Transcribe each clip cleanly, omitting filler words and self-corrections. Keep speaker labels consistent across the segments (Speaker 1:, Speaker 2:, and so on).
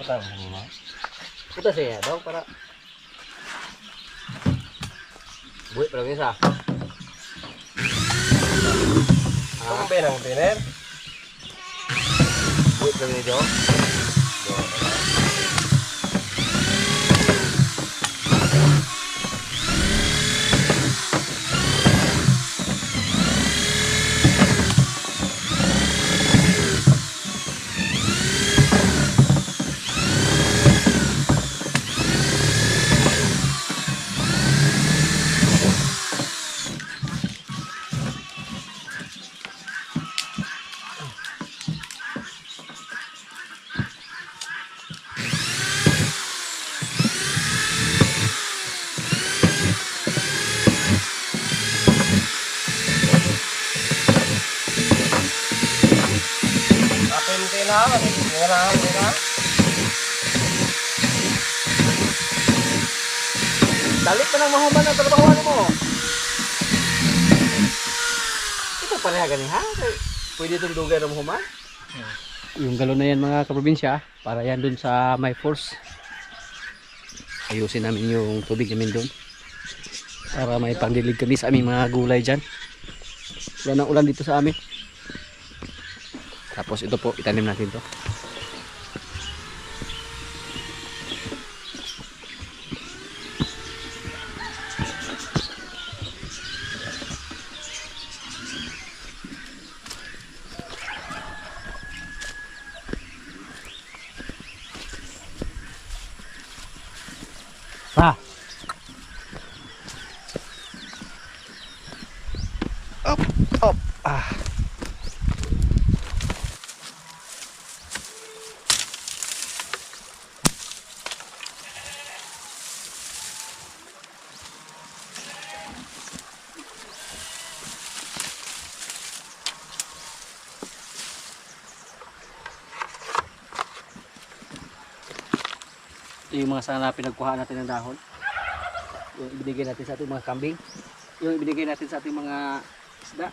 Speaker 1: Butang mo.
Speaker 2: Puta siya daw para buhay pa lang isa.
Speaker 1: Ang benang benen.
Speaker 2: Buhay pa lang ito. Dali pa ng mahuman ang trabahoan mo. Ito pareha ganin ha? Pwede itong dugay ng mahuman? Yung galon na yan mga kaprobinsya, para yan dun sa my force. Ayusin namin yung tubig namin dun. Para may pangdilig kami sa aming mga gulay dyan. Wala ng ulan dito sa amin. Tapos ito po, itanim natin to. Pa. Up, up. Ah. Ito yung mga sana pinagkuhaan natin ng dahon. Yung ibinigay natin sa ating mga kambing. Yung ibinigay natin sa ating mga isda.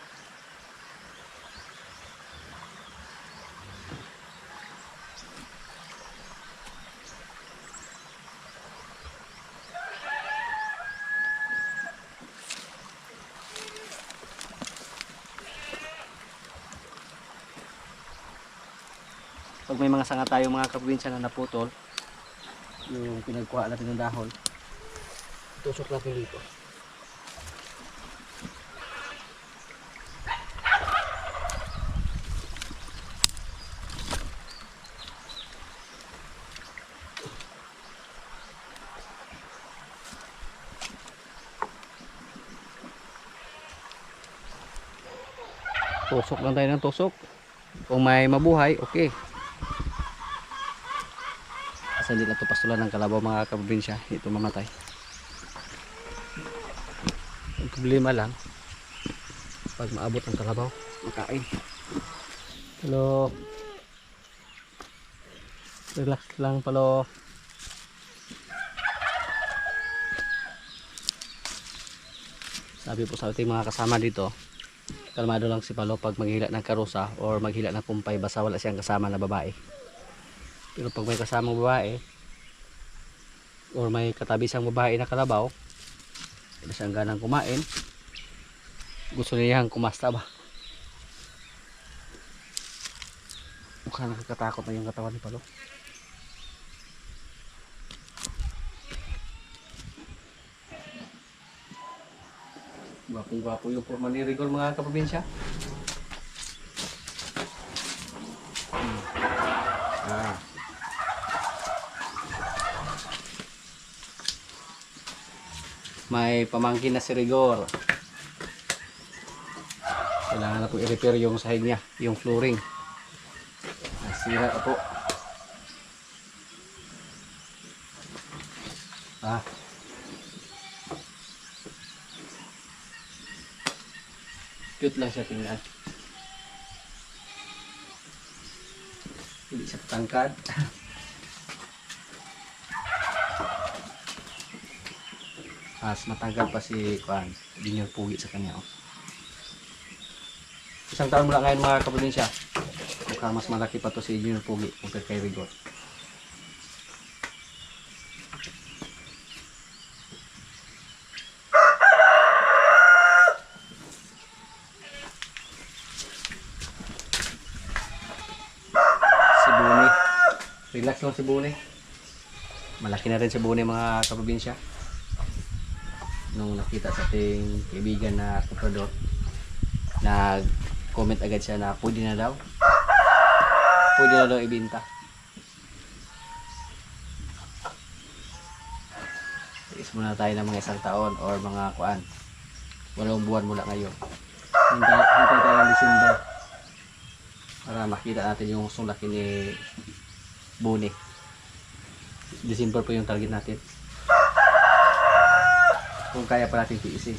Speaker 2: Pag may mga sanga tayo mga kaprobinsya na naputol, yung pinagkuha natin ng dahon, tusok natin dito. Tusok lang tayo ng tusok. Kung may mabuhay, okay. Kasi hindi na ito pastulan ng kalabaw mga kaprobinsya. Ito mamatay. Ang problema lang, pag maabot ng kalabaw, makain. Hello. Relax lang palo. Sabi po sa ating mga kasama dito, kalmado lang si Palo pag maghila ng karusa or maghila ng kumpay basta wala siyang kasama na babae. Pero pag may kasamang babae or may katabi siyang babae na kalabaw, hindi siyang ganang kumain, gusto niyang kumasta ba? Mukhang nakakatakot na yung katawan ni Palo. Gwapong-gwapo yung forma ni Rigol mga kaprobinsya. May pamangkin na si Rigor. Kailangan na po i-repair yung sahig niya, yung flooring. Nasira na po. Cute lang siya tingnan. Hindi siya tangkad. Mas matangkad pa si Kuan. Hindi niya pugi sa kanya. Oh. Isang taon mo lang ngayon mga kaprobinsya. Mukhang mas malaki pa to si Junior Pugi compared kay Rigor. Relax lang si Bune. Malaki na rin si Bune mga kaprobinsya. Nung nakita sa ating kaibigan na comprador, nag-comment agad siya na pwede na daw. Pwede na daw ibenta. Is muna tayo ng mga 1 taon or mga 8 buwan mula ngayon. Hintay tayo ng December para makita natin yung sulaki ni Bune. December po yung target natin. Kung kaya pa natin tiisin.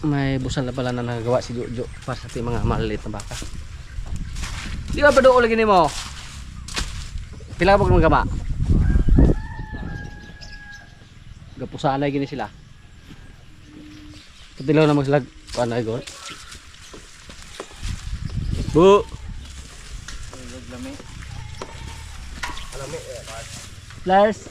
Speaker 2: May busal na pala na nagagawa si Jojo para sa ating mga maliliit na baka. Di ba doon lagi ni mo? Pila ka pag magama? Gapusaan na gini sila. Patilaw na magslag. Paano ay gol? Bu! Lars!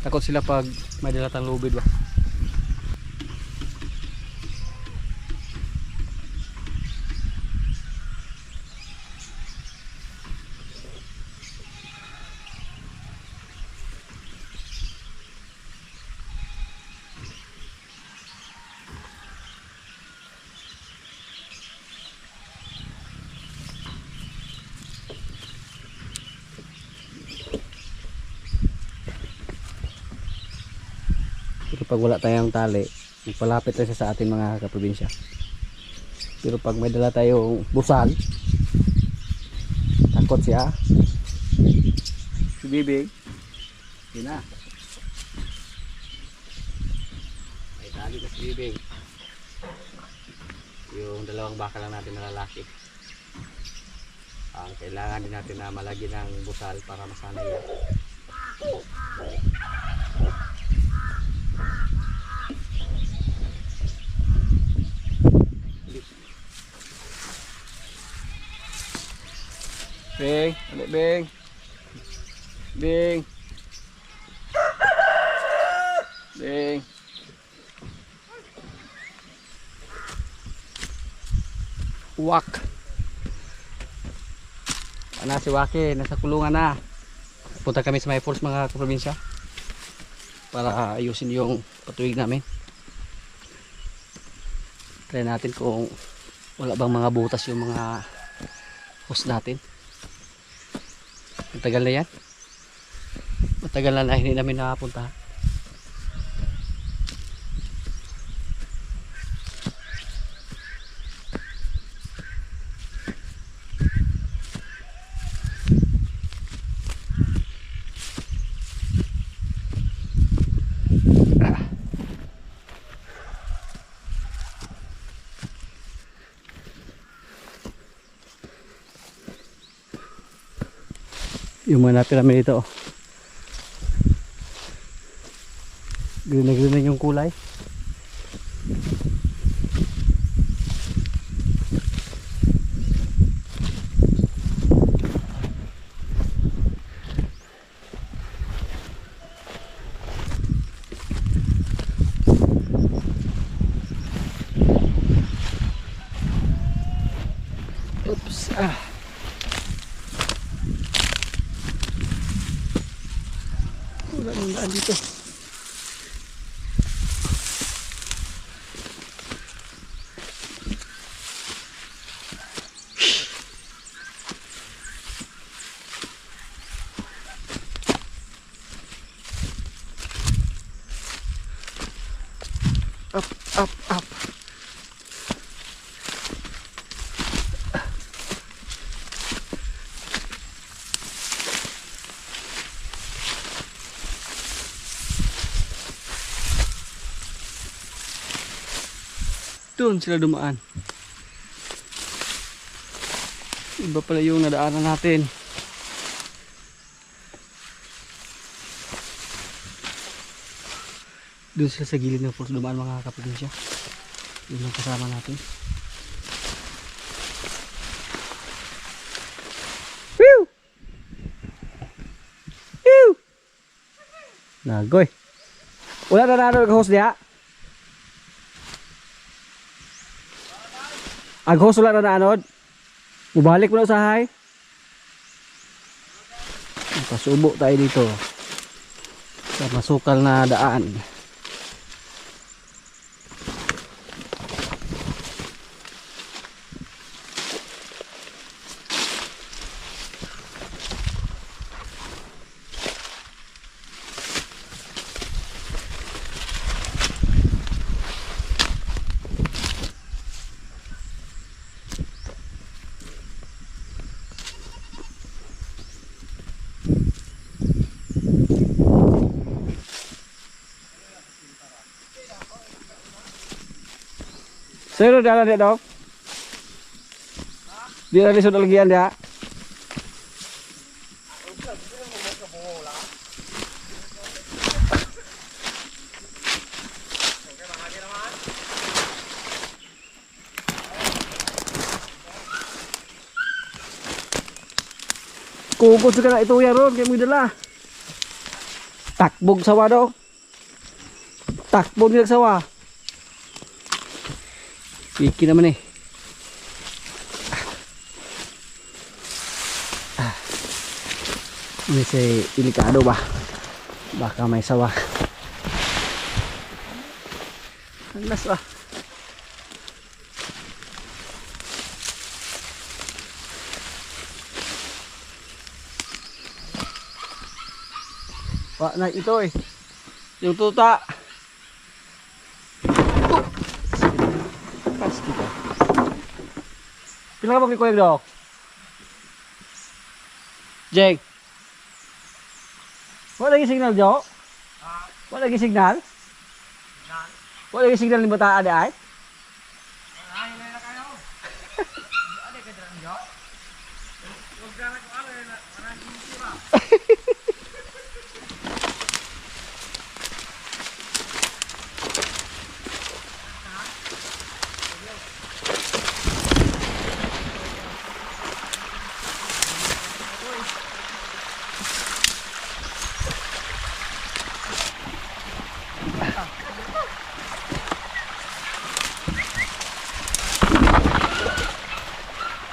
Speaker 2: Takot sila pag may dalatang lubid ba? Pero pag wala tayong tali, magpalapit tayo sa ating mga kaprobinsya. Pero pag may dala tayong busal, takot siya. Si Bibig, yun na. May tali ka si Bibig. Yung dalawang baka lang natin na lalaki. Ang kailangan din natin na malagi ng busal para masanay yan. Bing, balik Bing. Bing. Bing. Wak. Ana si Waki, nasa kulungan na. Punta kami sa may falls mga kaprobinsya para ayusin yung patuwig namin. Try natin kung wala bang mga butas yung mga hose natin. Matagal na yan. Matagal na hindi namin nakapunta. Yung mga napira namin dito, green na green yung kulay. Oops, wala nang daan dito. Up, up, up. Doon sila dumaan. Iba pala yung nadaanan natin. Doon sila sa gilid ng falls dumaan mga kaprobinsya. Yun ang kasama natin. Whew! Whew! Nagoy. Wala na nanonood ka host niya? Agos wala na naanod. Mubalik mo na usahay. Pasubo tayo dito. Sa masukal na daan. Sino dalan dia dok? Dia lagi sudah lagian dia. Kukos ka na ito ya ron kay mo dala. Takbog sawa dok. Takbog ni sawa. Iki naman eh. Ini si delikado ba? Baka may sawa. Alas ah. Wah, na ito eh. Yung tuta. Pila ka magkikuig dok? Jake. Wala lagi signal dok? Wala lagi signal? Wala lagi signal ni bataan di ay?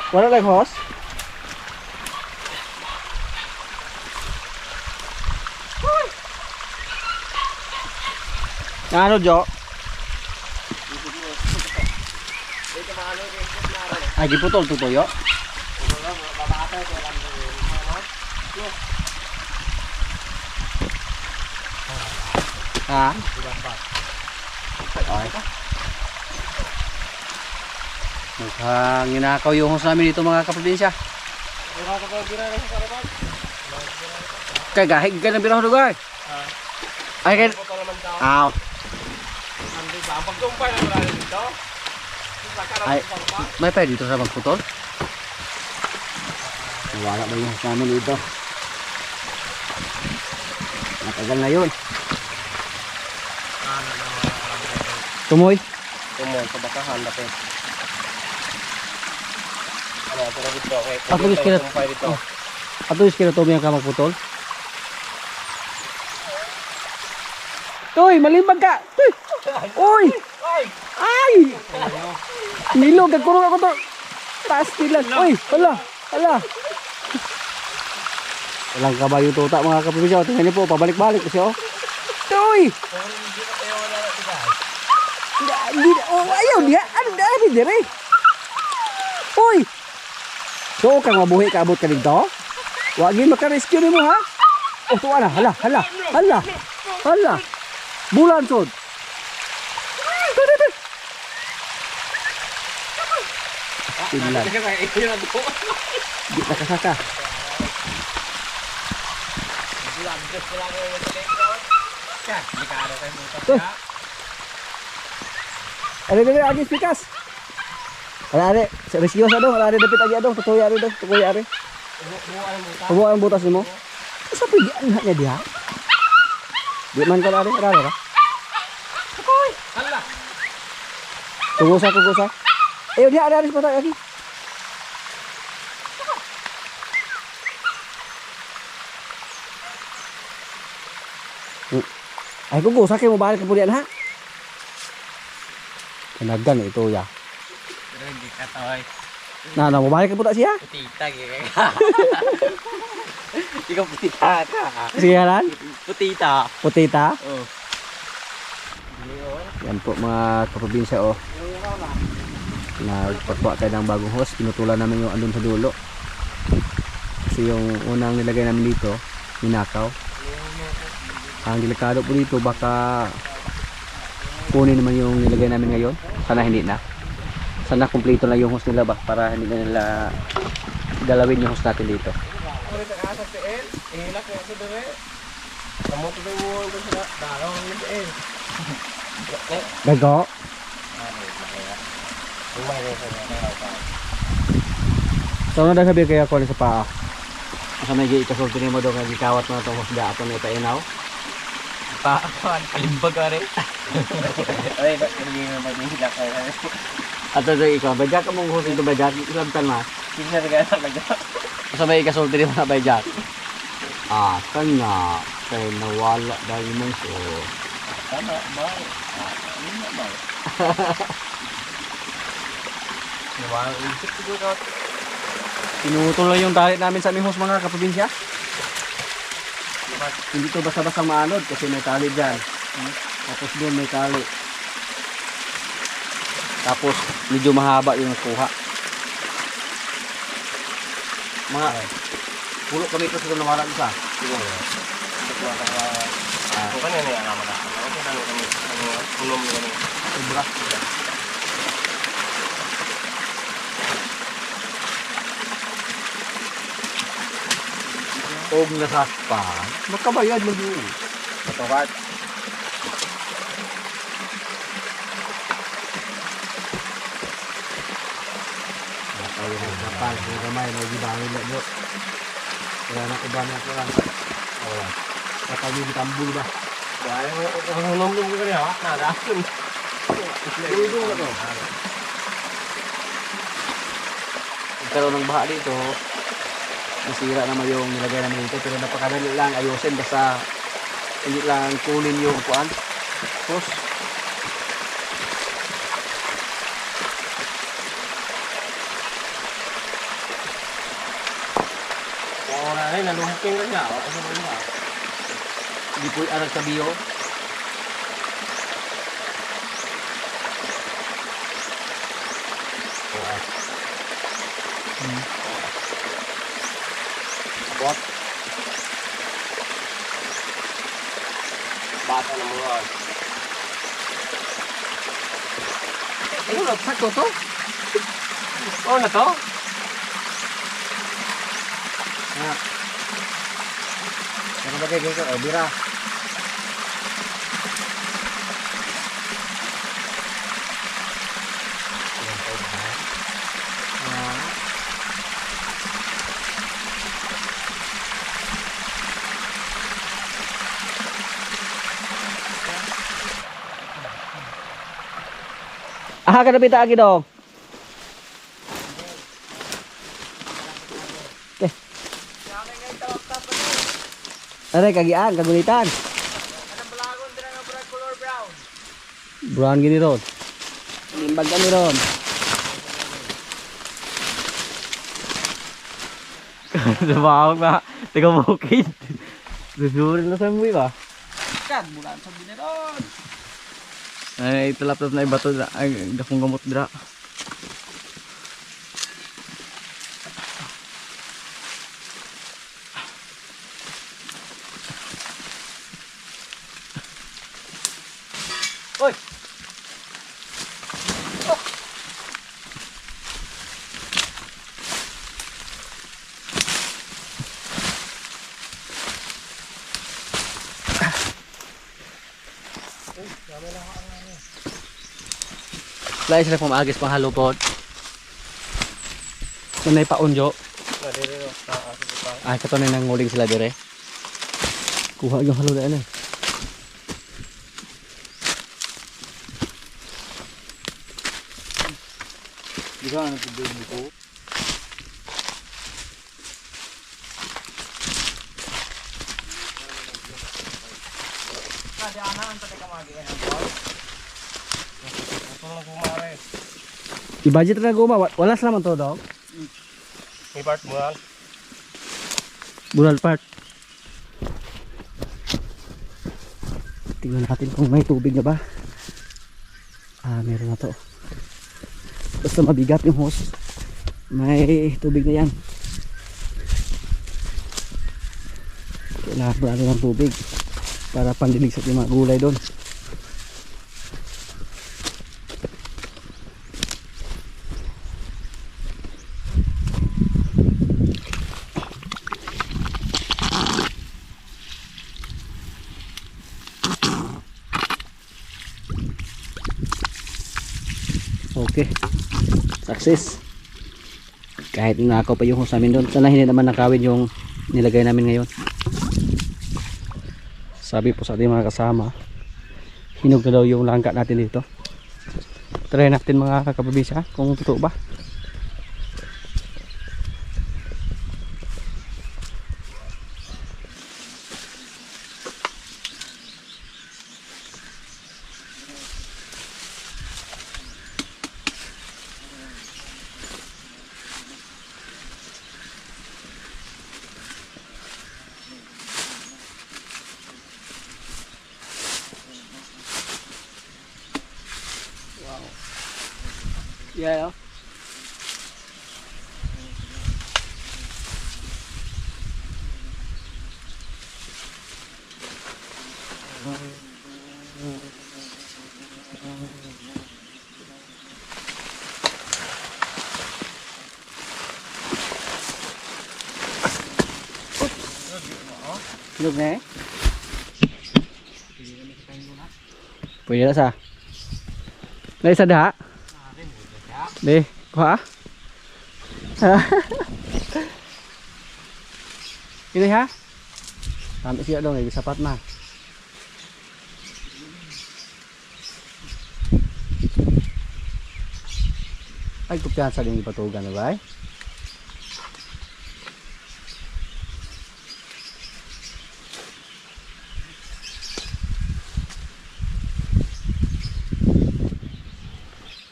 Speaker 2: Wala lang hose? Ano Jo? Ay giputol tutoyo. Ha? Ay. Mukhang ginakaw yung hose namin dito mga kaprobinsya. Kay gahig ka ng biraho lugar. Ay kay aw. Ay, may pa dito sa magputol? Wala ba yung hose namin dito? Matagal na yun. Tumoy?
Speaker 1: Tumoy, sa bakahan dapat.
Speaker 2: Atulis kira dito. Atulis kira to yang ka magputol. Toy, malimbag ka. Toy. Oy. Ay. Nilog kurong ako to. Taas nila. Oy, hala. Hala. Walang kabayo tuta mga kapatid. Tingnan niyo po, pabalik-balik kasi oh. Toy. Oh, ayaw dia. Ano dire? Oy. So kang mabuhi ka abot ka dito? Wa gyud maka-rescue nimo ha? Oh tuwa na, hala. Hala. Bulan sod. Tilan. Di nakasaka. Ada agis pikas. Ada rescue sa dong, ada dapit aja dong, tutuloy ari dong, tutuloy ari. Buo ang butas nimo. Sa pigian na dia. Di man ka ari, ra. Koy. Hala. Tugusa. Ayo dia ada patay lagi. Ay kugusa kay mo balik kemudian ha. Kanagan ito ya.
Speaker 3: Hindi ka toy.
Speaker 2: Na, mabalik ka po ta siya?
Speaker 3: Putita gaya. Ikaw putita ka.
Speaker 2: Sige yan?
Speaker 3: Putita.
Speaker 2: Putita?
Speaker 3: Oh.
Speaker 2: Yan po mga kaprobinsya oh. Nagpagkuha tayo ng bagong hose. Pinutulan namin yung andun sa dulo. Kasi yung unang nilagay namin dito, ninakaw. Ang delikado po dito, baka kunin naman yung nilagay namin ngayon. Sana hindi na. Sana kumpleto lang yung hose nila ba para hindi na nila galawin yung hose natin dito. Gago. So ano sabi kaya ko sa paa? Asa may ikasulti mo daw nga gikawat mo na itong hose da ato na ipainaw?
Speaker 3: Paakuan. Kalimbag ka rin.
Speaker 1: Ay, hindi na maghihila ka.
Speaker 2: Ato daw ikaw, badyak ka mong hose ito badyak? Ilamtan ma?
Speaker 1: Hindi na rin talaga.
Speaker 2: Asa may ikasulti mo na badyak? Ah, kanya. Kaya nawala dahil mong so.
Speaker 1: Tama, ba? Hindi na ba?
Speaker 3: Nawang isip siguro.
Speaker 2: Tinutuloy yung tali namin sa aming hose mga kaprobinsya. Hindi to basta-basta maanod kasi may tali dyan. Tapos doon may tali. Tapos medyo mahaba yung kuha. Mga pulo kami ito sa nawala isa.
Speaker 1: Siguro. Kung kanina niya naman na. Ako sa kami. Unom na kami.
Speaker 2: Sobra. Og nasakpan. Makabayad mo yun.
Speaker 1: Matawad.
Speaker 2: Kaya nagkapal. Kaya gamay. May gibangin na yun. Kaya nakuban na ko lang. Kapag yung tambul ba?
Speaker 1: Dahil unom ko kanina. Nadasun.
Speaker 2: Dudong na to. Nagkaroon ng baha dito. Nasira naman yung nilagay namin dito. Pero napakadali lang ayusin. Basta hindi lang kunin yung kuan. Tapos
Speaker 1: Oo na rin. Nalumping ka niya. Ako sa mga.
Speaker 2: hindi po arag sa biyo.
Speaker 1: What? Bata na mga.
Speaker 2: Ano na? Sakto to?
Speaker 1: Oo na to?
Speaker 2: Ano ba kayo ganito? O, bira. Aha, ka napita lagi dong. Okay. Aray, kagian, kagulitan.
Speaker 3: Anong balagon din ang brown color brown?
Speaker 2: Brown gini ron. Limbag kami ron. Sabawag na. Tiga bukid. Susurin na sa mui ba?
Speaker 3: Kan, bulan sa bineron.
Speaker 2: Ay, talap-talap na ibato na. Ay, dakong gamot dra.
Speaker 3: Oy!
Speaker 2: Lain sila pumagis pang halupod. Nanay pa unjo. Ay, kato na nanguling sila dire. Kuha yung halo na ano. Di ka nga nagpubig ko.
Speaker 3: Kada ana ang pati kamagi ang ball.
Speaker 1: Ito lang kumare.
Speaker 2: I-budget na guma. Wala sa naman to, dog.
Speaker 1: May part mo lang.
Speaker 2: Bural part. Tingnan natin kung may tubig na ba. Ah, meron na to. Basta mabigat yung hose. May tubig na yan. Kailangan ba ng tubig para pandilig sa mga gulay doon. Okay, success. Kahit nakaw pa yung hose namin doon, sana hindi naman nakawin yung nilagay namin ngayon. Sabi po sa ating mga kasama, hinog na daw yung langka natin dito. Try natin mga kapabisa kung totoo ba. Yeah. Hinog na eh. Pwede na sa. Naisa dah. Đi, khóa. Ini ha? Sampai siap dong, bisa pat mah. Ay, kumpiyansa din yung patugan na ba?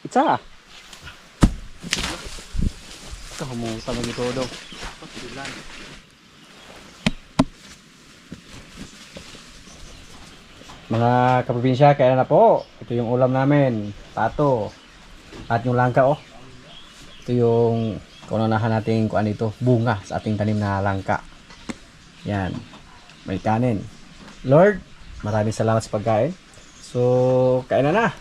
Speaker 2: Itsa! Humutan lagi todo. Mga kaprobinsya, kaya na po. Ito yung ulam namin, pato. At yung langka oh. Ito yung kaunahan natin kung ano ito, bunga sa ating tanim na langka. Yan. May kanin. Lord, maraming salamat sa pagkain. So, kain na.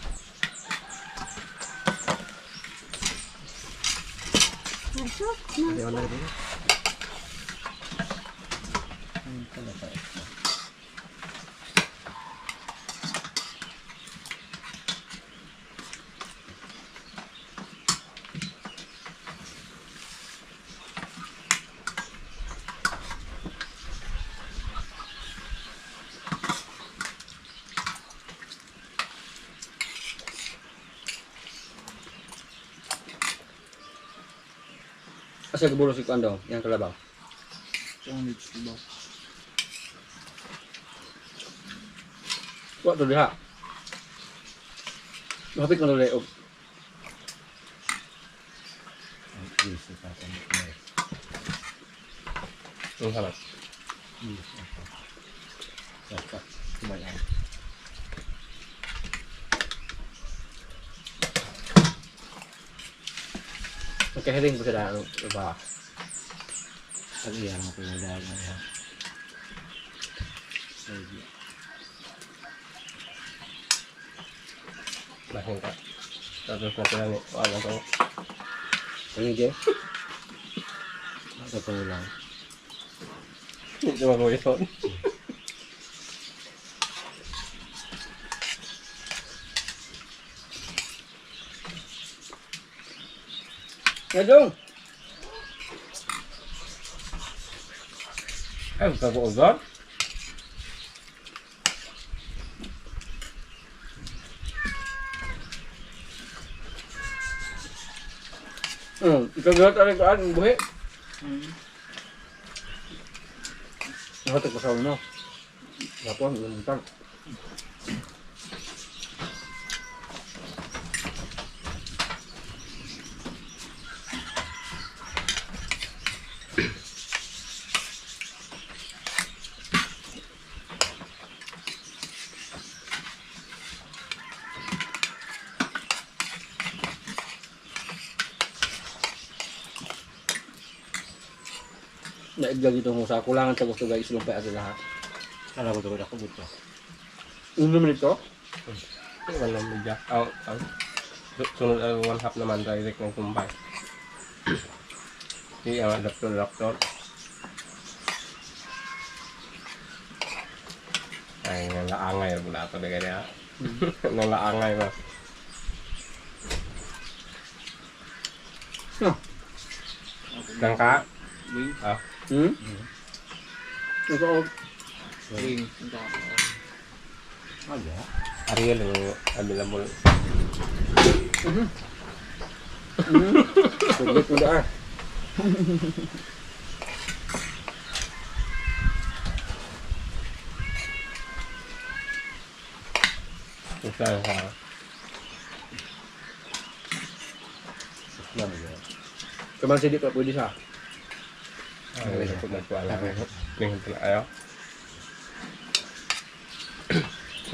Speaker 2: Kasi kebulo si Kuandong, yang kalabaw.
Speaker 3: Jangan dicoba.
Speaker 2: Wah, tuh dia. Mahapit ka ulit.
Speaker 1: Yung salat.
Speaker 2: Magkahiring po sila ano ba?
Speaker 1: Pag-iyan mo pinadagan yan. Bahin ka. Tapos na pinangit. Wala ko.
Speaker 2: Pamigay.
Speaker 1: Sa pangulang. Hindi naman mo ito.
Speaker 2: Ngajong!
Speaker 1: Ay, magkakuugan?
Speaker 2: Ikaw gawat aling kaan, ang buhi. Nakatak pa sa uno. Gapon, lumuntan. naiglag ito mo sa kulangan sa gusto guys lumpay asa lahat.
Speaker 3: Kala ko daw ako buto.
Speaker 2: Uno naman ito?
Speaker 1: Walang media. Sunod ang 1/2 naman direct ng kumpay. Hindi ang adaptor. Ay, nang laangay. Wala ito na ganyan. Nang laangay ba? Dangka?
Speaker 3: Wing.
Speaker 2: Hmm? Ito
Speaker 3: Wing.
Speaker 1: Ariel yung available.
Speaker 2: Sulit mo daan.
Speaker 1: Isa sa
Speaker 2: Kaman sidik pa pwede siya.
Speaker 1: ay ko na tuwa lang. Tingin pala ayo.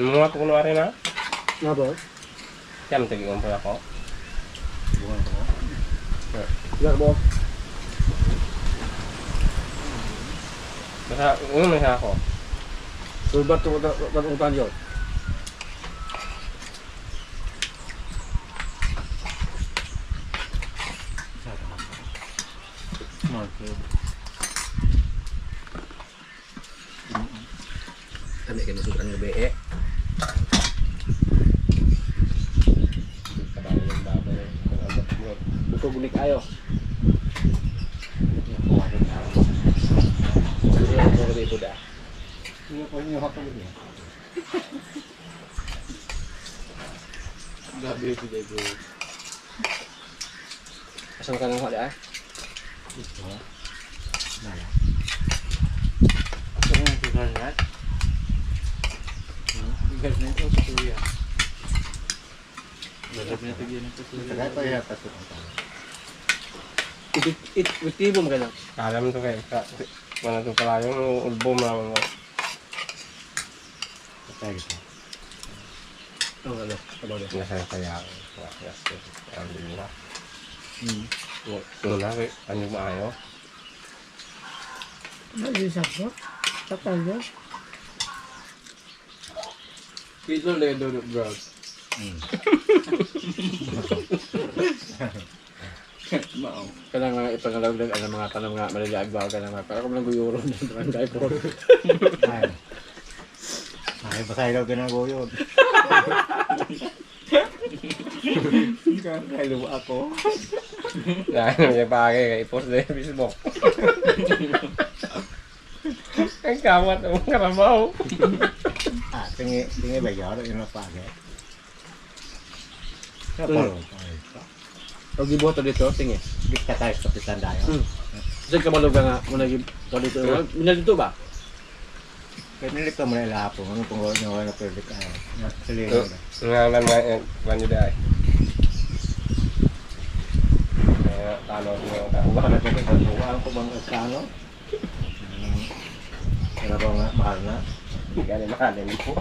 Speaker 1: Mga kuno ari na.
Speaker 2: Nga ba?
Speaker 1: Jam tagi ko pala ko.
Speaker 2: Nga ba?
Speaker 1: Basta na siya ako.
Speaker 2: Sulbat ito utan yun. Kami kinasukan ng gabi eh.
Speaker 1: Kabayo ng baboy.
Speaker 2: Buko bunik ayo. Buko dito dah.
Speaker 3: Hindi ko niyo hapon niya. Gabi ko dito.
Speaker 2: Asal ka nang hali ah?
Speaker 3: Ito. Nala. Ito yung pinanat. Gas na ito sa tuya. Gas na ito yun ito sa tuya. Kaya pa yata ito.
Speaker 2: Itibo mo ka lang.
Speaker 1: Alam to kay wala to pala yung ulbom naman mo.
Speaker 3: Patay ito.
Speaker 2: Oh, ano? Sabaw na.
Speaker 1: Nasa kaya. Yes. Alhamdulillah.
Speaker 3: Hmm.
Speaker 1: Una kay ano maayo.
Speaker 4: Hindi sakto. Sakto yun.
Speaker 2: Pito lang doon, bro.
Speaker 3: Mao.
Speaker 2: Kailangan nga ipangalagdag ang mga tanong nga maliliag ba ka naman. Para kung lang guyuro ng barangay po.
Speaker 3: Ay. Ay, basay daw ginagoyod. Kaya ako.
Speaker 1: Ano yung bagay kay post na yung Facebook. Ang kamat ang karabaw.
Speaker 3: Tingi ba yun? Yung napagay. Kapalo.
Speaker 2: Pag gibuhat to dito, tingi.
Speaker 3: Dikta tayo sa kapitan tayo.
Speaker 2: Kasi kamalog nga muna to dito. Minal dito ba?
Speaker 3: Kaya nilip ka muna ilahapon. Ano kung wala na pwede ka. Salino na.
Speaker 1: Ngalan nga banyo dahil. Kaya talo mo ka.
Speaker 3: Baka na pwede ka buka. Ang kubang kano? Kaya ba nga, mahal na?
Speaker 1: Hindi ka rin mahalin po.